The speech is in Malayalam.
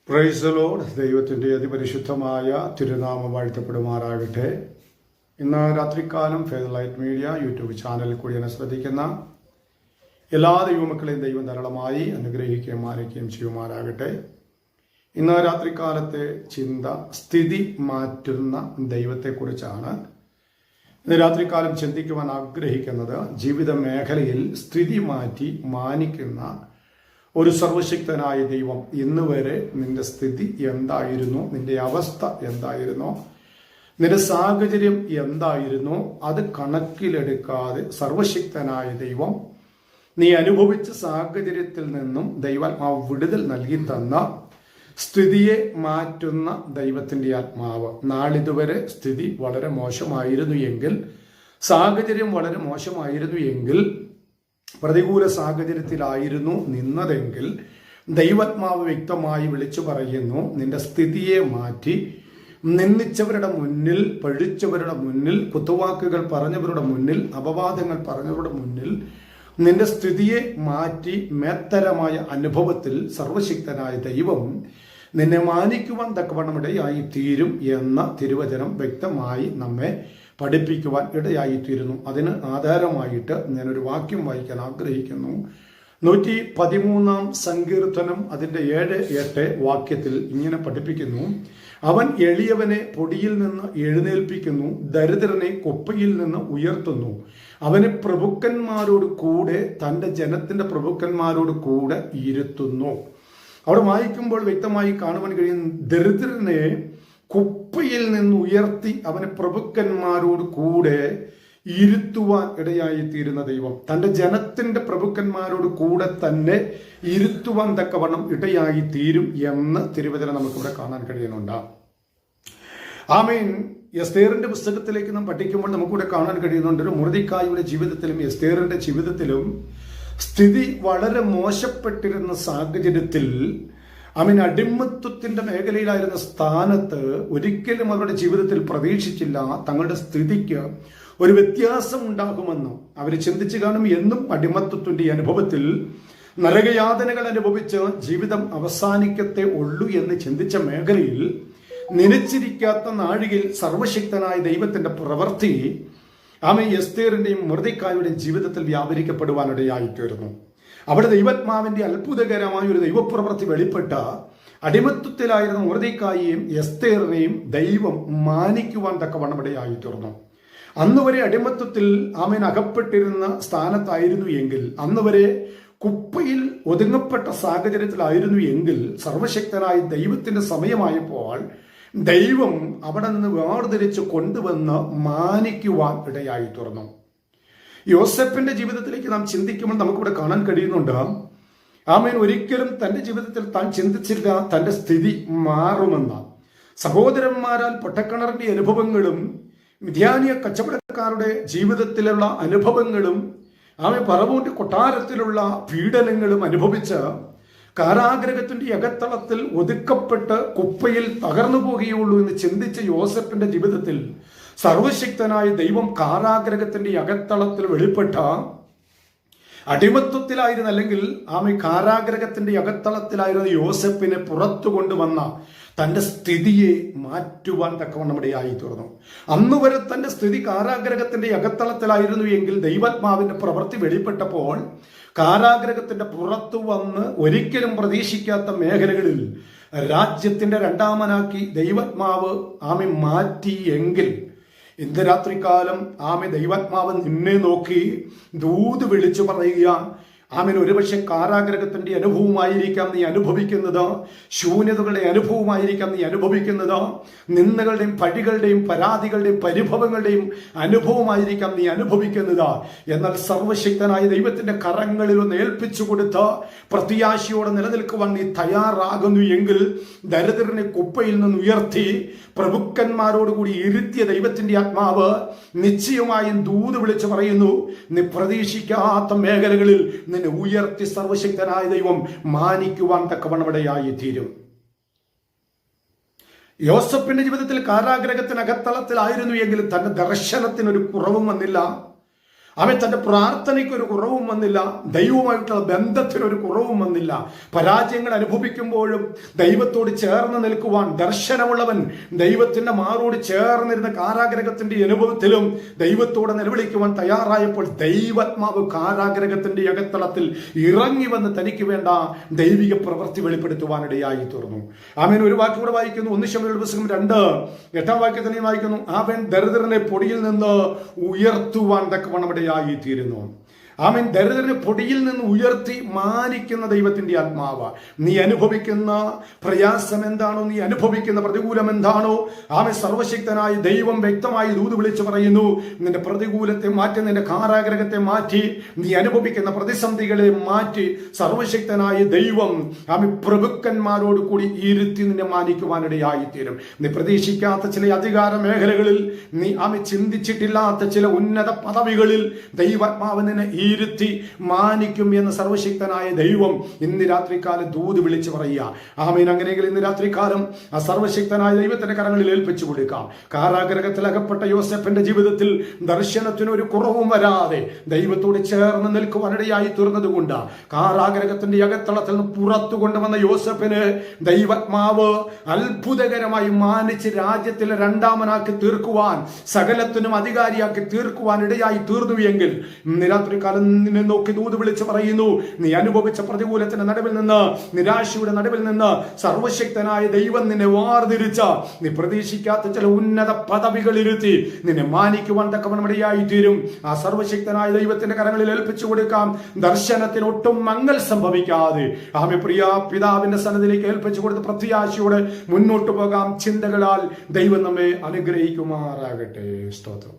Praise the Lord. ദൈവത്തിൻ്റെ അതിപരിശുദ്ധമായ തിരുനാമം വാഴ്ത്തപ്പെടുമാറാകട്ടെ. ഇന്ന് രാത്രികാലം ഫെയ്ത്ത് ലൈറ്റ് മീഡിയ യൂട്യൂബ് ചാനലിൽ കൂടി എന്നെ ശ്രദ്ധിക്കുന്ന എല്ലാ ദൈവമക്കളെയും ദൈവം ധാരാളമായി അനുഗ്രഹിക്കുകയും മാനിക്കുകയും ചെയ്യുമാറാകട്ടെ. ഇന്ന് രാത്രികാലത്തെ ചിന്ത സ്ഥിതി മാറ്റുന്ന ദൈവത്തെക്കുറിച്ചാണ്. ഇന്ന് രാത്രികാലം ചിന്തിക്കുവാൻ ആഗ്രഹിക്കുന്നത് ജീവിത മേഖലയിൽ സ്ഥിതി മാറ്റി മാനിക്കുന്ന ഒരു സർവശക്തനായ ദൈവം. ഇന്ന് വരെ നിന്റെ സ്ഥിതി എന്തായിരുന്നു, നിന്റെ അവസ്ഥ എന്തായിരുന്നു, നിന്റെ സാഹചര്യം എന്തായിരുന്നു, അത് കണക്കിലെടുക്കാതെ സർവശക്തനായ ദൈവം നീ അനുഭവിച്ച സാഹചര്യത്തിൽ നിന്നും ദൈവാത്മാവ് വിടുതൽ നൽകി തന്ന സ്ഥിതിയെ മാറ്റുന്ന ദൈവത്തിൻ്റെ ആത്മാവ്. നാളിതുവരെ സ്ഥിതി വളരെ മോശമായിരുന്നു എങ്കിൽ, സാഹചര്യം വളരെ മോശമായിരുന്നു എങ്കിൽ, പ്രതികൂല സാഹചര്യത്തിലായിരുന്നു നിന്നതെങ്കിൽ ദൈവാത്മാവ് വ്യക്തമായി വിളിച്ചു പറയുന്നു, നിന്റെ സ്ഥിതിയെ മാറ്റി നിന്ദിച്ചവരുടെ മുന്നിൽ, പഴിച്ചവരുടെ മുന്നിൽ, കുത്തുവാക്കുകൾ പറഞ്ഞവരുടെ മുന്നിൽ, അപവാദങ്ങൾ പറഞ്ഞവരുടെ മുന്നിൽ നിന്റെ സ്ഥിതിയെ മാറ്റി മേത്തരമായ അനുഭവത്തിൽ സർവശക്തനായ ദൈവം നിന്നെ മാനിക്കുവാൻ തക്കവണ്ണം ഇടയായി തീരും എന്ന തിരുവചനം വ്യക്തമായി നമ്മെ പഠിപ്പിക്കുവാൻ ഇടയായിത്തീരുന്നു. അതിന് ആധാരമായിട്ട് ഞാനൊരു വാക്യം വായിക്കാൻ ആഗ്രഹിക്കുന്നു. 113 സങ്കീർത്തനം അതിൻ്റെ 7-8 വാക്യത്തിൽ ഇങ്ങനെ പഠിപ്പിക്കുന്നു: അവൻ എളിയവനെ പൊടിയിൽ നിന്ന് എഴുന്നേൽപ്പിക്കുന്നു, ദരിദ്രനെ കുപ്പയിൽ നിന്ന് ഉയർത്തുന്നു. അവനെ പ്രഭുക്കന്മാരോട് കൂടെ, തൻ്റെ ജനത്തിൻ്റെ പ്രഭുക്കന്മാരോട് കൂടെ ഇരുത്തുന്നു. അവിടെ വായിക്കുമ്പോൾ വ്യക്തമായി കാണുവാൻ കഴിയും, ദരിദ്രനെ കുപ്പയിൽ നിന്ന് ഉയർത്തി അവനെ പ്രഭുക്കന്മാരോട് കൂടെ ഇരുത്തുവാൻ ഇടയായി തീരുന്ന ദൈവം. തൻ്റെ ജനത്തിൻ്റെ പ്രഭുക്കന്മാരോട് കൂടെ തന്നെ ഇരുത്തുവാൻ തക്കവണ്ണം ഇടയായി തീരും എന്ന് തിരുവചനം നമുക്കിവിടെ കാണാൻ കഴിയുന്നുണ്ട്. ആമേൻ. എസ്തേറിന്റെ പുസ്തകത്തിലേക്ക് നാം പഠിക്കുമ്പോൾ നമുക്കിവിടെ കാണാൻ കഴിയുന്നുണ്ട്, ഒരു മൊർദെഖായിയുടെ ജീവിതത്തിലും എസ്തേറിന്റെ ജീവിതത്തിലും സ്ഥിതി വളരെ മോശപ്പെട്ടിരുന്ന സാഹചര്യത്തിൽ, അവൻ അടിമത്വത്തിന്റെ മേഖലയിലായിരുന്ന സ്ഥാനത്ത് ഒരിക്കലും അവരുടെ ജീവിതത്തിൽ പ്രതീക്ഷിച്ചില്ല തങ്ങളുടെ സ്ഥിതിക്ക് ഒരു വ്യത്യാസം ഉണ്ടാകുമെന്ന്. അവർ ചിന്തിച്ചു കാണും, എന്നും അടിമത്വത്തിന്റെ അനുഭവത്തിൽ നരകയാതനകൾ അനുഭവിച്ച് ജീവിതം അവസാനിക്കത്തേ ഉള്ളൂ എന്ന് ചിന്തിച്ച മേഖലയിൽ നനച്ചിരിക്കാത്ത നാഴികയിൽ സർവശക്തനായ ദൈവത്തിന്റെ പ്രവൃത്തി എസ്തേറിന്റെയും മൊർദെഖായിയുടെയും ജീവിതത്തിൽ വ്യാപരിക്കപ്പെടുവാനിടയായി തീർന്നു. അവിടെ ദൈവാത്മാവിന്റെ അത്ഭുതകരമായ ഒരു ദൈവപ്രവൃത്തി വെളിപ്പെട്ട അടിമത്വത്തിലായിരുന്ന മൊർദെഖായിയെയും എസ്തേറിനെയും ദൈവം മാനിക്കുവാൻ തക്കവണ്ണം ഇടയായി തീർന്നു. അന്നുവരെ അടിമത്വത്തിൽ അകപ്പെട്ടിരുന്ന സ്ഥാനത്തായിരുന്നു എങ്കിൽ, അന്നുവരെ കുപ്പയിൽ ഒതുങ്ങപ്പെട്ട സാഹചര്യത്തിലായിരുന്നു എങ്കിൽ, സർവശക്തനായ ദൈവത്തിന്റെ സമയമായപ്പോൾ ദൈവം അവിടെ നിന്ന് വേർതിരിച്ച് കൊണ്ടുവന്ന് മാനിക്കുവാൻ ഇടയായി തീർന്നു. യോസെഫിന്റെ ജീവിതത്തിലേക്ക് നാം ചിന്തിക്കുമ്പോൾ നമുക്കിവിടെ കാണാൻ കഴിയുന്നുണ്ട്, ഒരിക്കലും തന്റെ ജീവിതത്തിൽ താൻ ചിന്തിച്ചില്ല തന്റെ സ്ഥിതി മാറുമെന്ന്. സഹോദരന്മാരാൽ പൊട്ടക്കിണറിന്റെ അനുഭവങ്ങളും മിദ്യാനിയ കച്ചവടക്കാരുടെ ജീവിതത്തിലുള്ള അനുഭവങ്ങളും പറവൂന്റെ കൊട്ടാരത്തിലുള്ള പീഡനങ്ങളും അനുഭവിച്ച് കാരാഗ്രഹത്തിന്റെ അകത്തളത്തിൽ ഒതുക്കപ്പെട്ട് കുപ്പയിൽ തകർന്നു പോകുകയുള്ളൂ എന്ന് ചിന്തിച്ച യോസെഫിന്റെ ജീവിതത്തിൽ സർവശക്തനായ ദൈവം കാരാഗ്രഹത്തിന്റെ അകത്തളത്തിൽ വെളിപ്പെട്ട അടിമത്വത്തിലായിരുന്ന, അല്ലെങ്കിൽ കാരാഗ്രഹത്തിന്റെ അകത്തളത്തിലായിരുന്ന യോസെഫിനെ പുറത്തു കൊണ്ടുവന്ന തന്റെ സ്ഥിതിയെ മാറ്റുവാൻ തക്കവണ്ണം ഇടയായി തീർന്നു. അന്നുവരെ തന്റെ സ്ഥിതി കാരാഗ്രഹത്തിന്റെ അകത്തളത്തിലായിരുന്നു എങ്കിൽ, ദൈവാത്മാവിന്റെ പ്രവൃത്തി വെളിപ്പെട്ടപ്പോൾ കാരാഗ്രഹത്തിന്റെ പുറത്തു വന്ന് ഒരിക്കലും പ്രതീക്ഷിക്കാത്ത മേഖലകളിൽ രാജ്യത്തിന്റെ രണ്ടാമനാക്കി ദൈവാത്മാവ് മാറ്റി എങ്കിൽ, ഇന്ന് രാത്രികാലം ദൈവാത്മാവ് നിന്നെ നോക്കി ദൂത് വിളിച്ചു പറയുക, ഒരുപക്ഷെ കാരാഗ്രഹത്തിന്റെ അനുഭവമായിരിക്കാം നീ അനുഭവിക്കുന്നത്, ശൂന്യതകളുടെ അനുഭവമായിരിക്കാം നീ അനുഭവിക്കുന്നത്, നിന്ദകളുടെയും പഴികളുടെയും പരാതികളുടെയും പരിഭവങ്ങളുടെയും അനുഭവമായിരിക്കാം നീ അനുഭവിക്കുന്നത്. എന്നാൽ സർവശക്തനായ ദൈവത്തിന്റെ കരങ്ങളിൽ ഒന്ന് ഏൽപ്പിച്ചു കൊടുത്ത് പ്രത്യാശയോടെ നിലനിൽക്കുവാൻ നീ തയ്യാറാകുന്നു എങ്കിൽ, ദരിദ്രനെ കുപ്പയിൽ നിന്ന് ഉയർത്തി പ്രഭുക്കന്മാരോടുകൂടി ഇരുത്തിയ ദൈവത്തിന്റെ ആത്മാവ് നിശ്ചയമായും ദൂത് വിളിച്ചു പറയുന്നു, നീ പ്രതീക്ഷിക്കാത്ത മേഖലകളിൽ നിന്നെ ഉയർത്തി സർവശക്തനായ ദൈവം മാനിക്കുവാൻ തക്കവണ്ണമിടയായി തീരും. യോസെഫിന്റെ ജീവിതത്തിൽ കാരാഗ്രഹത്തിന് അകത്തളത്തിലായിരുന്നു എങ്കിലും തന്റെ ദർശനത്തിനൊരു കുറവും വന്നില്ല. അവൻ തന്റെ പ്രാർത്ഥനയ്ക്ക് ഒരു കുറവും വന്നില്ല, ദൈവവുമായിട്ടുള്ള ബന്ധത്തിനൊരു കുറവും വന്നില്ല. പരാജയങ്ങൾ അനുഭവിക്കുമ്പോഴും ദൈവത്തോട് ചേർന്ന് നിൽക്കുവാൻ ദർശനമുള്ളവൻ ദൈവത്തിന്റെ മാറോട് ചേർന്നിരുന്ന കാരാഗ്രഹത്തിന്റെ അനുഭവത്തിലും ദൈവത്തോട് നിലവിളിക്കുവാൻ തയ്യാറായപ്പോൾ ദൈവാത്മാവ് കാരാഗ്രഹത്തിന്റെ അകത്തളത്തിൽ ഇറങ്ങി വന്ന് തനിക്ക് വേണ്ട ദൈവിക പ്രവൃത്തി വെളിപ്പെടുത്തുവാനിടയായി തീർന്നു. ആമേൻ. ഒരു വാക്ക് കൂടെ വായിക്കുന്നു, 1 ശമൂവേൽ പുസ്തകം 2:8 വാക്യത്തിൽ വായിക്കുന്നു, അവൻ ദരിദ്രനെ പൊടിയിൽ നിന്ന് ഉയർത്തുവാൻ തക്കവണ്ണം ഇടയായി തീരുന്നു. ആമേൻ. ദരിദ്രനെ പൊടിയിൽ നിന്ന് ഉയർത്തി മാനിക്കുന്ന ദൈവത്തിന്റെ ആത്മാവ്. നീ അനുഭവിക്കുന്ന പ്രയാസം എന്താണോ, നീ അനുഭവിക്കുന്ന പ്രതികൂലം എന്താണോ, ആമേൻ, സർവശക്തനായ ദൈവം വ്യക്തമായി ദൂത് വിളിച്ചു പറയുന്നു, നിന്റെ പ്രതികൂലത്തെ മാറ്റി, നിന്റെ കാരാഗ്രഹത്തെ മാറ്റി, നീ അനുഭവിക്കുന്ന പ്രതിസന്ധികളെ മാറ്റി സർവശക്തനായ ദൈവം ആമേൻ പ്രഭുക്കന്മാരോട് കൂടി ഇരുത്തി നിന്നെ മാനിക്കുവാനിടയായി തീരും. നീ പ്രതീക്ഷിക്കാത്ത ചില അധികാര മേഖലകളിൽ, നീ ആമേൻ ചിന്തിച്ചിട്ടില്ലാത്ത ചില ഉന്നത പദവികളിൽ ദൈവാത്മാവ് നിന്നെ ഇരുത്തി മാനിക്കും എന്ന് സർവശക്തനായ ദൈവം ഇന്ന് രാത്രികാലം ദൂത് വിളിച്ചു പറയുക. ആമേൻ. അങ്ങനെയെങ്കിൽ ഇന്ന് രാത്രികാലം ആ സർവശക്തനായ ദൈവത്തിന്റെ കരങ്ങളിൽ ഏൽപ്പിച്ചു കൊടുക്കാം. കാരാഗ്രഹത്തിൽ അകപ്പെട്ട യോസേഫിന്റെ ജീവിതത്തിൽ ദർശനത്തിന് ഒരു കുറവും വരാതെ ദൈവത്തോട് ചേർന്ന് നിൽക്കുവാനിടയായി തീർന്നത് കൊണ്ട് കാരാഗ്രഹത്തിന്റെ അകത്തളത്തിൽ നിന്ന് പുറത്തു കൊണ്ടുവന്ന യോസേഫിന് ദൈവാത്മാവ് അത്ഭുതകരമായി മാനിച്ച് രാജ്യത്തിലെ രണ്ടാമനാക്കി തീർക്കുവാൻ, സകലത്തിനും അധികാരിയാക്കി തീർക്കുവാൻ ഇടയായി തീർന്നു എങ്കിൽ ഇന്ന് രാത്രികാലം നിന്നെ നോക്കി ദൂത് വിളിച്ച് പറയുന്നു, നീ അനുഭവിച്ച പ്രതികൂലത്തിന്റെ നടുവിൽ നിന്ന്, നിരാശയുടെ നടുവിൽ നിന്ന് സർവശക്തനായ ദൈവം നിന്നെ വാർതിരിച്ച, നീ പ്രതീക്ഷിക്കാത്ത ചില ഉന്നത പദവികൾ ഇരുത്തി നിന്നെ മാനിക്കുവാൻ തക്കവണ്ണം ഇടയായി തീരും. ആ സർവശക്തനായ ദൈവത്തിന്റെ കരങ്ങളിൽ ഏൽപ്പിച്ചു കൊടുക്കാം. ദർശനത്തിന് ഒട്ടും മങ്ങൽ സംഭവിക്കാതെ ആമേ പ്രിയ പിതാവിന്റെ സന്നിധിയിലേക്ക് ഏൽപ്പിച്ചു കൊടുത്ത് പ്രത്യാശയോടെ മുന്നോട്ട് പോകാം. ചിന്തകളാൽ ദൈവം നമ്മെ അനുഗ്രഹിക്കുമാറാകട്ടെ. സ്തോത്രം.